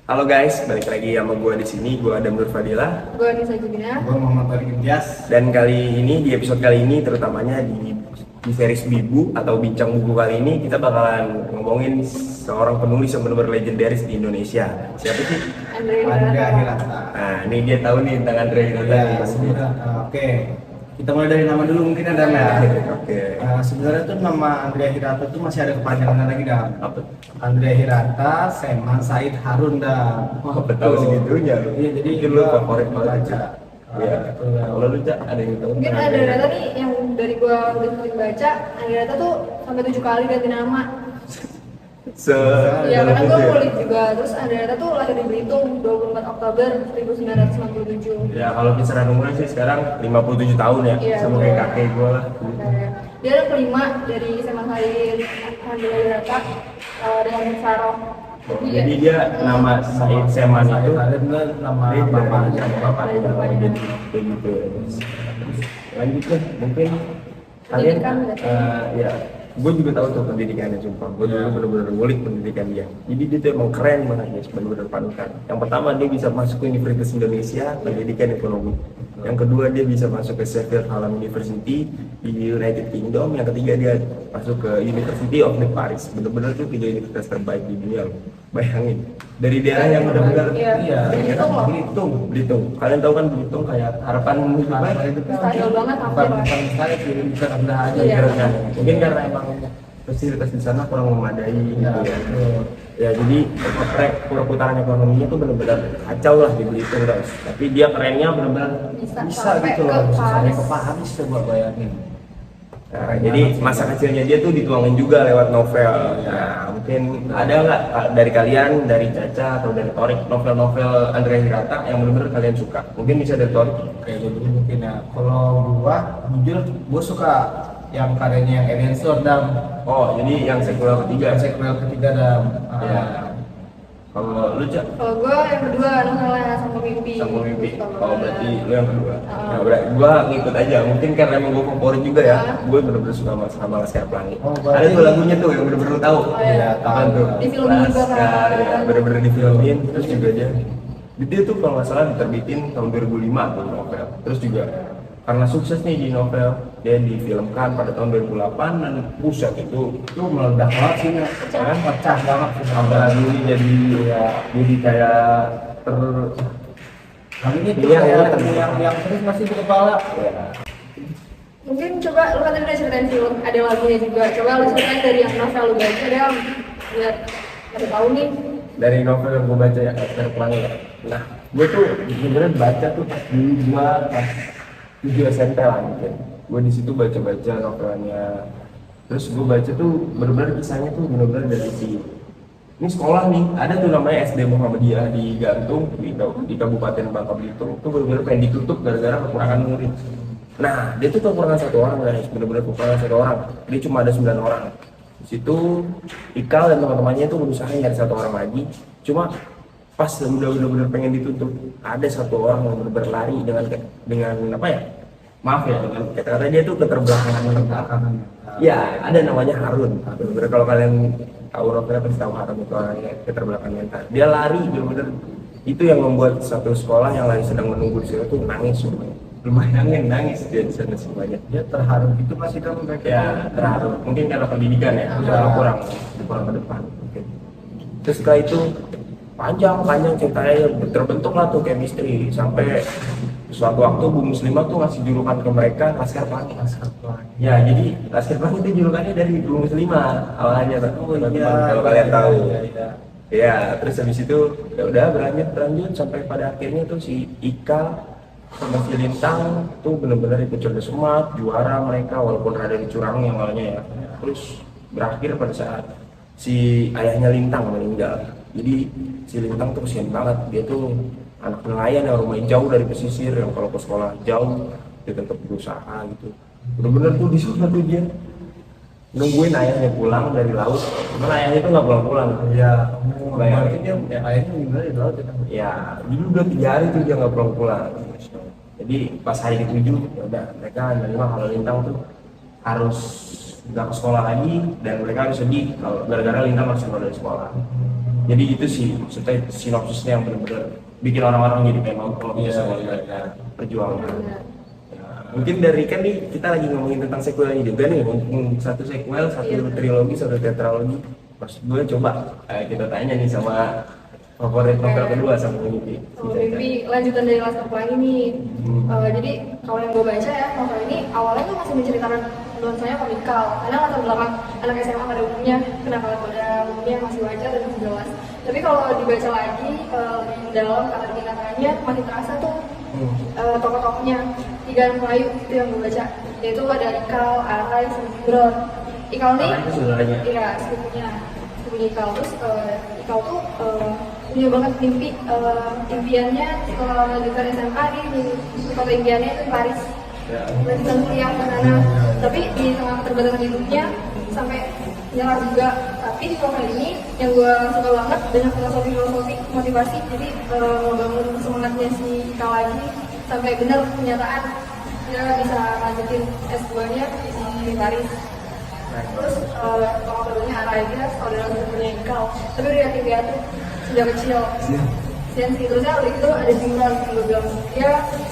Halo guys, balik lagi sama gue di sini. Gue Adam Nur Fadila. Gue Nisa Judina. Gue Muhammad Tariq Imtiaz. Dan kali ini di episode kali ini, terutamanya di series Bibu atau Bincang Buku kali ini, kita bakalan ngomongin seorang penulis yang benar-benar legendaris di Indonesia. Siapa sih? Andrea Hirata. Nah, ini dia tahu nih tentang Andrea Hirata. Ya, sebenarnya, oke. Kita mulai dari nama dulu mungkin ada ya. Oke. Sebenarnya tuh nama Andrea Hirata tuh masih ada kepanjangan lagi dah. Apa? Andrea Hirata, Sema Said Harun dah. Oh, betul segitunya. Iya, jadi itu lu favorit banget. baca. Iya. Gitu lah. Kalau lu Cak, ada yang tahu? Mungkin ada data nih yang dari gue udah sering baca. Ada data tuh sampai 7 kali ganti nama. Iya, karena gue kulik juga. Terus ada data tuh lahir di Belitung 24 Oktober 1997. Ya, kalau kisaran umurnya sih sekarang 57 tahun ya, Iya, sama betul. kayak kakek gue lah. Dia ada kelima dari SMA Said Andrea Hirata dengan Saroh. Jadi dia nama Said Seman itu Said Harun nama dia bapaknya. bapaknya Bapaknya. kayak gitu. Lanjut deh, mungkin kalian Pendidikan berarti. ya, gue juga tahu tuh pendidikannya, sumpah. Gue dulu bener-bener ngulik pendidikan dia. Jadi dia tuh emang keren banget guys, bener-bener panutan. Yang pertama dia bisa masuk ke Universitas Indonesia, pendidikan ekonomi. Yang kedua dia bisa masuk ke Sheffield Hallam University di United Kingdom. Yang ketiga dia masuk ke University of the Paris. Bener-bener tuh 3 universitas terbaik di dunia loh. Bayangin, dari daerah yang benar-benar Iya, Belitung loh. Belitung. Kalian tahu kan Belitung kayak harapan Mustahil banget hampir lah. Bukan mustahil sih, bisa rendah aja. Iya. gitu kan. Mungkin karena emang fasilitas di sana kurang memadai gitu Ya, ya. betul. Ya jadi perputaran ekonominya tuh benar-benar kacau lah di Belitung guys. Tapi dia kerennya benar-benar. Bisa sampai gitu ke loh, bisa sampai Paris. ke Paris coba bayangin. Nah, jadi masa kecilnya dia tuh dituangin juga lewat novel. Nah, mungkin ada nggak dari kalian, dari Caca atau dari Torik, novel-novel Andrea Hirata yang benar-benar kalian suka? Mungkin bisa dari Torik. Kayak gue dulu mungkin ya. Kalau gua jujur gua suka yang karyanya yang Alien Sword Dam. Oh, jadi yang sequel ketiga. Sequel ketiga Dam. Ya. Kalau lu Cak, Kalau gue yang kedua novelnya Sang Pemimpi. Sang Pemimpi. Oh, berarti lu yang kedua. Ah. Nah, berarti gua ngikut aja. Mungkin karena emang gua favorit juga ya. Ah. Gue bener-bener suka sama Laskar Pelangi. Oh, berarti- Ada tuh lagunya tuh yang bener-bener lu tahu. Oh, iya. Apaan tuh? Difilmin juga kan. Laskar, ya, bener-bener difilmin. Terus juga dia tuh kalau nggak salah diterbitin tahun 2005 tuh novel. Terus juga karena sukses nih di novel, dia difilmkan pada tahun 2008 dan buset itu Meledak banget sih, kan pecah banget sih. apalagi ini jadi kayak Nah, ini tuh Iya, kayak iya. yang terus masih di kepala. ya, Mungkin coba lu kan tadi udah ceritain film, ada lagunya juga. Coba lu ceritain dari yang novel lu baca deh, biar pada tahu nih. dari novel yang gue baca ya Laskar Pelangi ya. Nah, gue tuh sebenarnya baca tuh pas dulu gue pas 7 SMP lah mungkin. Gue di situ baca-baca novelnya. Terus gue baca tuh benar-benar kisahnya tuh benar-benar dari ini sekolah nih, ada tuh namanya SD Muhammadiyah di Gantung di Kabupaten Bangka Belitung. Itu benar-benar pengen ditutup gara-gara kekurangan murid. Nah, dia tuh kekurangan 1 orang guys, benar-benar kekurangan 1 orang. Dia cuma ada 9 orang. Di situ Ikal dan teman-temannya tuh berusaha nyari 1 orang lagi. Cuma pas udah benar-benar pengen ditutup, ada 1 orang yang benar-benar lari dengan apa ya? Maaf ya, dengan kata-kata dia tuh keterbelakangan. Ya, ada namanya Harun. Bener-bener kalau kalian tahu novelnya pasti tahu Harun itu orangnya keterbelakangan mental. Dia lari bener-bener, itu yang membuat satu sekolah yang lagi sedang menunggu di situ tuh nangis semuanya. Lumayan nangis dia di sana semuanya. Dia terharu gitu masih kan mereka. Ya terharu. Mungkin karena pendidikan ya, kurang ke depan. Mungkin. Terus setelah itu panjang ceritanya terbentuk lah tuh chemistry sampai suatu waktu Bu Muslimah tuh ngasih julukan ke mereka Laskar Pelangi. Ya, jadi Laskar Pelangi itu julukannya dari Bu Muslimah awalnya teman-teman kalau kalian tahu. Ya, terus habis itu ya udah berlanjut sampai pada akhirnya tuh si Ika sama si Lintang tuh benar-benar ikut cerdas umat, juara mereka walaupun ada dicurangi yang awalnya ya. Terus berakhir pada saat si ayahnya Lintang meninggal. Jadi si Lintang tuh kesian banget, dia tuh anak nelayan yang rumahnya jauh dari pesisir, yang kalau ke sekolah jauh dia tetap berusaha gitu. Bener-bener tuh di sana tuh dia nungguin ayahnya pulang dari laut, cuman ayahnya tuh nggak pulang-pulang. Ya, Bayangin. dia ayahnya meninggal di laut ya. Ya, dulu udah 3 hari tuh dia nggak pulang-pulang. Jadi pas hari ke-7, ya udah mereka menerima kalau Lintang tuh harus nggak ke sekolah lagi dan mereka harus sedih kalau gara-gara Lintang harus keluar dari sekolah. Jadi itu sih maksudnya sinopsisnya yang benar-benar bikin orang-orang jadi pengen nonton kalau bisa perjuangan. Ya, mungkin dari kan nih kita lagi ngomongin tentang sequelnya juga nih, satu sequel, satu trilogi, satu tetralogi. Pas gue coba kita tanya nih sama favorit novel kedua sama Mimpi. Mimpi lanjutan dari Laskar Pelangi nih. Jadi kalau yang gue baca ya novel ini awalnya tuh masih menceritakan nuansanya komikal, karena latar belakang anak SMA pada umumnya, kenakalan pada umumnya masih wajar dan masih jelas. Tapi kalau dibaca lagi lebih dalam kata tingkatannya makin terasa tuh tokoh-tokohnya 3 anak Melayu itu yang gue baca, yaitu ada Ikal, Arai, sama Gibran. Ikal nih, iya sepupunya Ikal. Terus Ikal tuh punya banget mimpi, impiannya setelah lulusan SMA di kota impiannya itu di Paris. Melanjutkan kuliah ke sana, tapi di tengah keterbatasan hidupnya sampai nyerah juga. Tapi di novel ini yang gue suka banget banyak filosofi motivasi, jadi ngebangun semangatnya si Ikal lagi sampai benar kenyataan dia bisa lanjutin S2-nya di Paris. Terus tokoh keduanya Arai, dia saudara sepupunya Ikal, tapi udah yatim piatu sejak kecil. Dan terusnya udah itu ada Jimran yang gue bilang, dia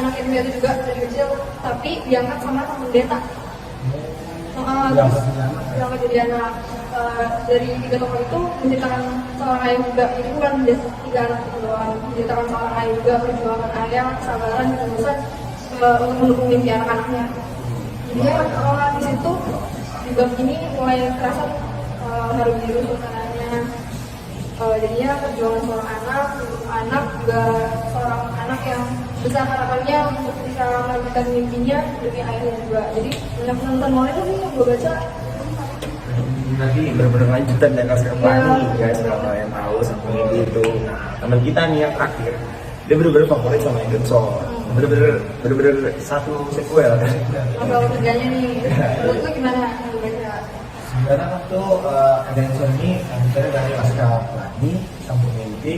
anak yatim piatu juga dari kecil, tapi diangkat sama pendeta. Diangkat jadi anak. Dari 3 tokoh itu menceritakan seorang ayah juga, itu bukan 3 anak itu doang, menceritakan seorang ayah juga, perjuangan ayah, kesabaran, ketulusan untuk mendukung mimpi anak-anaknya. Jadi ya di situ di bab ini mulai terasa harum biru suasananya. Jadinya perjuangan seorang anak juga seorang anak yang besar harapannya untuk bisa melanjutkan mimpinya demi ayahnya juga. Jadi banyak penonton moral itu yang gue baca. Nanti benar-benar lanjutan dari Laskar Pelangi, guys, kalau yang tahu sama Mimpi itu. Nah, teman kita nih yang terakhir, dia benar-benar favorit sama Eden Sol. Benar-benar satu sequel. Novel ketiganya nih, menurut lu gimana lu baca? Sebenarnya waktu Edenson ini lanjutannya dari Laskar Pelangi, Sambung Mimpi,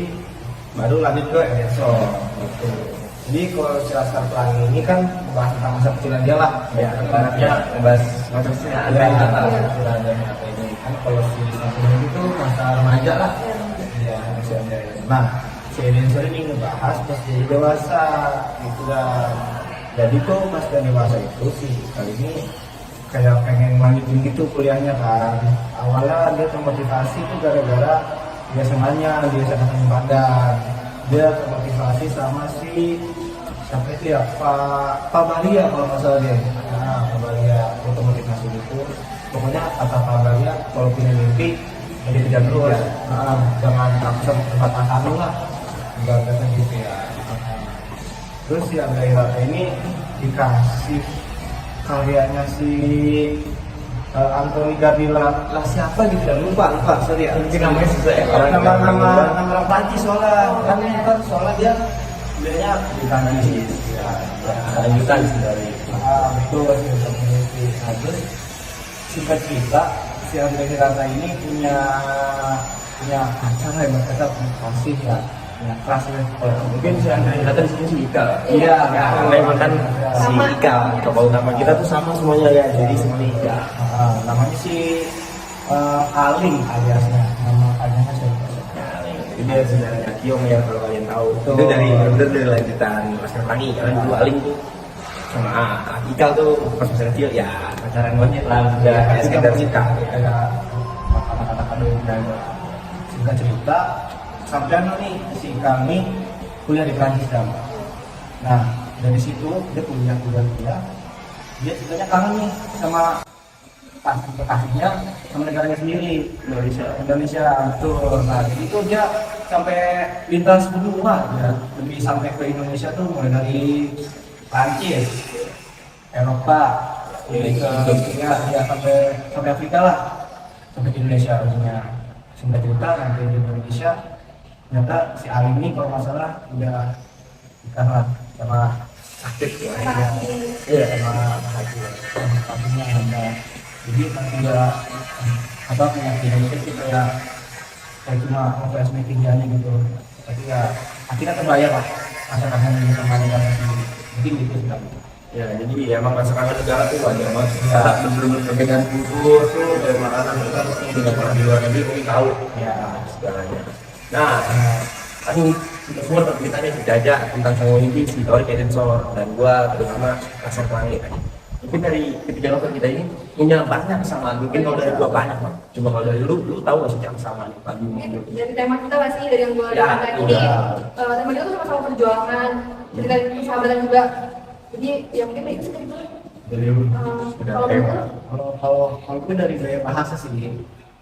baru lanjut ke Edenson gitu. Jadi kalau si Laskar Pelangi ini kan bahas tentang masa kecilan dia lah. Ya, ibaratnya bahas masa kecilan dia apa ini kan, kalau si Sambung Mimpi itu masa remaja lah. Ya, masih ada. Nah, si Edenson ini ngebahas pas jadi dewasa gitu kan. Jadi tuh pas dia dewasa itu sih kali ini kayak pengen lanjutin gitu kuliahnya kan. Awalnya dia termotivasi tuh gara-gara dia semuanya dia sangat Padang. Dia termotivasi sama si siapa itu ya, Pak Balia kalau nggak salah dia. Nah, Pak Balia itu termotivasi gitu. Pokoknya kata Pak Balia kalau punya mimpi jadi kejar terus. Jangan takut tempat anu lah. Enggak gitu ya. Terus si Angga ini dikasih karyanya si Anthony Gardila lah siapa gitu ya, lupa sorry ya, mungkin namanya susah ya, nama Prancis soalnya dia sebenarnya di Prancis ya, lanjutan sih dari betul nah, terus singkat cerita si Andre Hirata ini punya acara yang berkata kasih ya, punya kelas ya. mungkin si Andre Hirata di sini si Ika. Iya, memang kan si Ika. Tokoh utama kita tuh sama semuanya ya, jadi semuanya Ika. Namanya si Aling aliasnya, nama aliasnya siapa? Itu dia sebenarnya Kiong ya kalau kalian tahu. Betul. Itu dari lanjutan Laskar Pelangi. Karena dulu Aling tuh sama Ikal tuh pas masih kecil ya pacaran monyet lah, udah kayak sekedar suka. Kayak kata-kata dan singkat cerita sampai nih si kami kuliah di Prancis kan. Nah dari situ dia kuliah dia sebenarnya kangen nih sama kasihnya sama negaranya sendiri, Indonesia betul. Nah jadi itu dia sampai lintas benua ya, lebih sampai ke Indonesia tuh mulai dari Prancis, Eropa, ke ya sampai Afrika lah, sampai ke Indonesia artinya. Singkat cerita sampai di Indonesia ternyata si Ali ini kalau nggak salah udah nikah lah sama Aktif ya. Iya sama kakinya ada. Jadi juga apa penyakit itu kayak cuma OPS meeting aja gitu. Tapi ya akhirnya terbayar lah masa-masa ini sama negara sendiri. Mungkin gitu sih. Ya, jadi emang rasa kangen negara tuh banyak banget. Karena bener-bener perbedaan kultur tuh dan makanan kita tuh tidak pernah di luar negeri mungkin tahu. Ya segalanya. Nah, kan ini kita semua berceritanya cerita aja tentang Sang Mimpi, si Tori Kedensor dan gua terutama Laskar Pelangi kan. Mungkin dari ketiga novel kita ini punya banyak kesamaan. Mungkin kalau dari gua banyak bang. Cuma kalau dari lu tahu nggak sih yang kesamaan pagi Mungkin dari tema kita masih dari yang gue Ya, lihat ini udah. tema kita tuh sama-sama perjuangan, cerita persahabatan juga. Jadi ya mungkin itu sih. Dari lu. Kalau menurut Kalau gue dari gaya bahasa sih,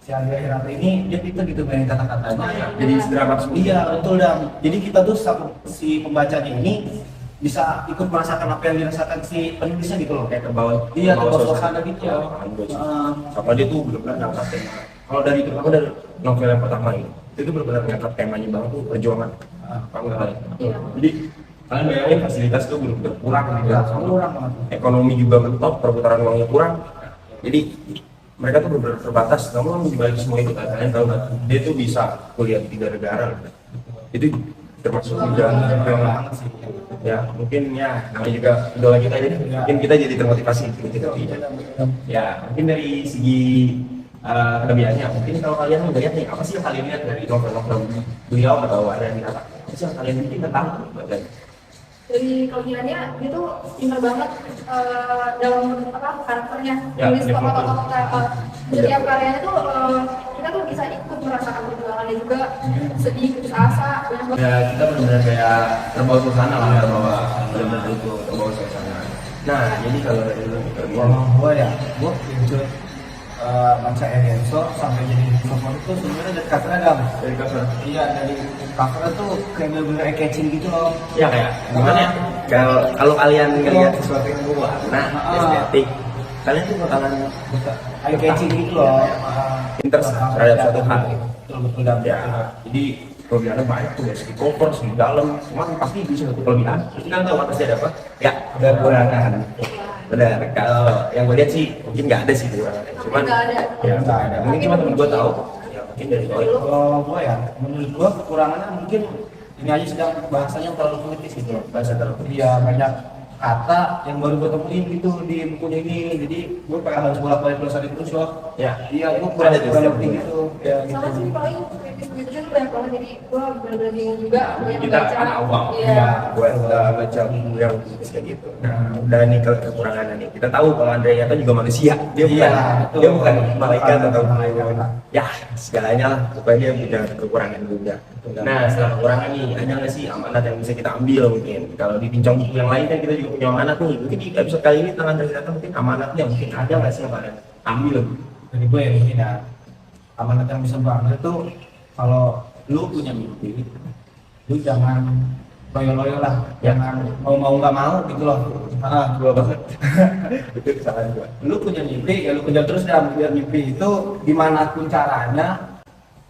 si Andrea Hirata ini dia pintar gitu main kata-katanya. jadi sederhana semua. Iya betul dan jadi kita tuh si pembacanya ini bisa ikut merasakan apa yang dirasakan si penulisnya gitu loh. Kayak ke bawah, Iya, ke bawah suasana gitu ya. Sama dia tuh benar-benar ngangkat tema. Kalau dari terutama dari novel yang pertama ini, itu benar-benar ngangkat temanya banget tuh perjuangan. Kamu nggak? Iya. Jadi kalian bayangin fasilitas tuh benar-benar kurang gitu. Ya, kurang banget. Ekonomi juga mentok, perputaran uangnya kurang. Jadi mereka tuh benar-benar terbatas. Namun dibalik semua itu kalian tahu nggak? Dia tuh bisa kuliah di 3 negara. Itu termasuk juga Banget sih. ya mungkin ya namanya juga idola kita jadi mungkin kita jadi termotivasi gitu ya mungkin dari segi kelebihannya mungkin kalau kalian melihat nih apa sih yang kalian lihat dari novel-novel beliau atau ada di atas apa sih yang kalian bikin tentang dan dari kelebihannya dia tuh pintar banget dalam apa karakternya Ya, nulis dia tokoh-tokoh setiap karyanya tuh kita tuh bisa ikut merasakan perjuangannya juga sedih putus asa banyak banget. ya kita benar-benar kayak terbawa suasana lah terbawa benar-benar itu terbawa suasana nah jadi kalau dari lu Kalau gue ya, gue pincut baca Erienso sampai jadi favorit itu sebenarnya dari covernya Dam. dari cover Iya dari covernya tuh kayak bener-bener eye-catching gitu loh. ya kayak gimana ya kalau kalian ngelihat sesuatu yang berwarna estetik kalian tuh bakalan Eye-catching gitu loh. pinter terhadap suatu hal Betul betul Dam. ya jadi kelebihannya banyak tuh dari segi cover segi dalam cuman pasti bisa satu kelebihan terus kita tahu pasti ada apa ya ada kekurangan benar kalau yang gue lihat sih mungkin nggak ada sih kekurangannya cuman Nggak ada. ya nggak ada mungkin cuma temen gue tahu ya mungkin dari Oi Kalau gue ya, menurut gue kekurangannya mungkin ini aja sedang bahasanya terlalu politis gitu loh. bahasa terlalu Iya banyak kata yang baru gue temuin gitu di bukunya ini, jadi gue kayak harus bolak-balik pelajari terus loh. ya Iya, gue kurang Ada tuh. kurang ngerti gitu. Ya Sama gitu. sih paling kritis gitu tuh banyak banget jadi gue bener-bener bingung juga banyak kita baca. anak awam Iya. buat baca buku yang kayak gitu dan nih kalau kekurangannya nih kita tahu kalau Andrea itu juga manusia dia bukan Iya, betul. dia bukan malaikat atau Malaikat. ya segalanya lah pokoknya dia punya kekurangan juga nah setelah kekurangan nih ada nggak sih amanat yang bisa kita ambil mungkin kalau di bincang buku yang lain kan kita juga punya amanat nih mungkin di episode kali ini tentang Andrea mungkin amanatnya mungkin ada nggak sih yang kalian ambil Dari gue ya mungkin ya, amanat yang bisa gue ambil tuh kalau lu punya mimpi, lu jangan loyo-loyo lah, jangan mau nggak mau gitu loh. gua banget itu kesalahan gua Lu punya mimpi ya lu kejar terus dan biar mimpi itu dimanapun caranya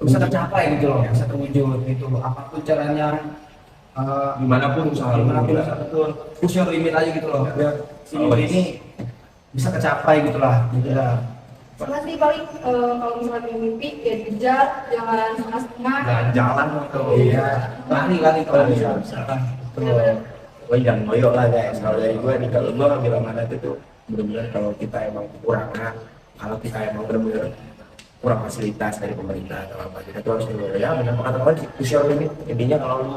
bisa tercapai gitu loh, bisa terwujud gitu loh. Apapun caranya, dimanapun usaha lu dimanapun juga. bisa betul push your limit aja gitu loh, biar si mimpi ini bisa kecapai gitu lah, gitu lah. Sama sih paling kalau misalnya punya mimpi ya dikejar jangan setengah-setengah. jalan gitu Iya, lari kalau bisa. Bener-bener. Gue jangan ngoyo lah guys, kalau dari gue nih, kalau gue ngambil amanat itu benar-benar kalau kita emang kekurangan, kalau kita emang benar-benar kurang fasilitas dari pemerintah atau apa, kita tuh harus benar-benar ya benar kata gue push your limit. Intinya kalau lu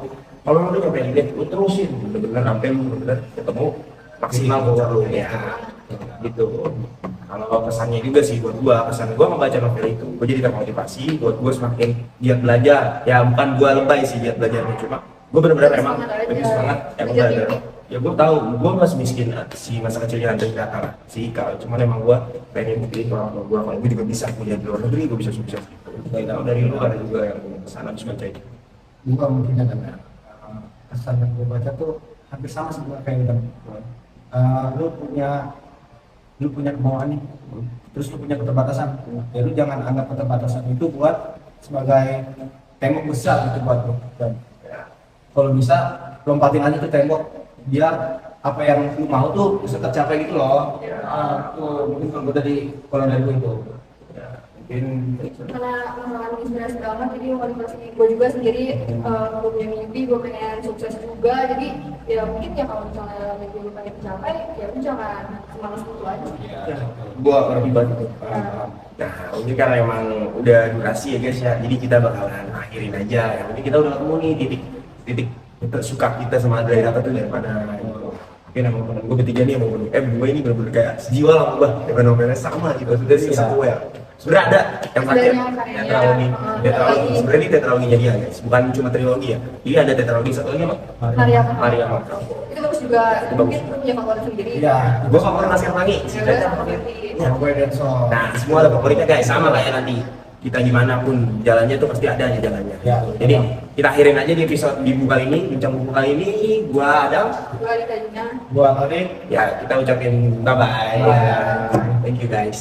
udah nyampe limit, lu terusin benar-benar sampai lu benar-benar ketemu maksimal power lu ya gitu. Kalau kesannya juga sih buat gue, kesan gue membaca novel itu, gue jadi termotivasi, buat gue semakin giat belajar. Ya bukan gue lebay sih giat belajarnya, cuma gue benar-benar emang lebih semangat emang belajar. Ya gue tahu, gue masih miskin si masa kecilnya Andrea Hirata lah, si Ika. Cuman emang gue pengen buktiin ke orang tua gue kalau gue juga bisa kuliah di luar negeri, gue bisa sukses. Gak tahu dari lu ada juga yang punya kesan habis baca itu. Gua mungkin ada kesan yang gue baca tuh hampir sama sebenarnya kayak gitu. Lu punya kemauan nih, terus lu punya keterbatasan. Ya lu jangan anggap keterbatasan itu buat sebagai tembok besar gitu buat lu. Dan kalau bisa lompatin aja tuh tembok biar apa yang lu mau tuh bisa tercapai gitu loh. Tuh mungkin kalau dari gue itu. Ya, karena masalah inspirasi banget, jadi motivasi gue juga sendiri. Gue punya mimpi, gue pengen sukses juga, jadi ya mungkin ya kalau misalnya mimpi gue pengen tercapai, ya udah jangan semalas itu aja. Gua ngerti banget itu. Nah, ini karena emang udah durasi ya guys ya, jadi kita bakalan akhirin aja. Yang penting kita udah ketemu nih titik tersuka kita sama Adria Data tuh dari mana gitu. Mungkin emang temen gue bertiga nih emang berdua ini bener-bener kayak sejiwa lah mbak, novelnya sama gitu. Sudah sih satu ya. Sebenarnya ada yang terakhir tetralogi. Sebenarnya ini tetralogi jadi ya guys, bukan cuma trilogi ya. Ini ada tetralogi satu lagi apa? Maria Makao. Itu bagus juga, mungkin punya favorit sendiri. Iya. Gue favorit Laskar Pelangi. Ya udah sama berarti. Gue dan so. Nah, semua ada favoritnya guys, sama lah ya nanti. Kita gimana pun jalannya tuh pasti ada aja jalannya. Ya, jadi kita akhirin aja di episode di buku kali ini, bincang buku kali ini. Gua Adam, Gue Alita Juna. Gua Tony. ya kita ucapin bye bye. Thank you guys.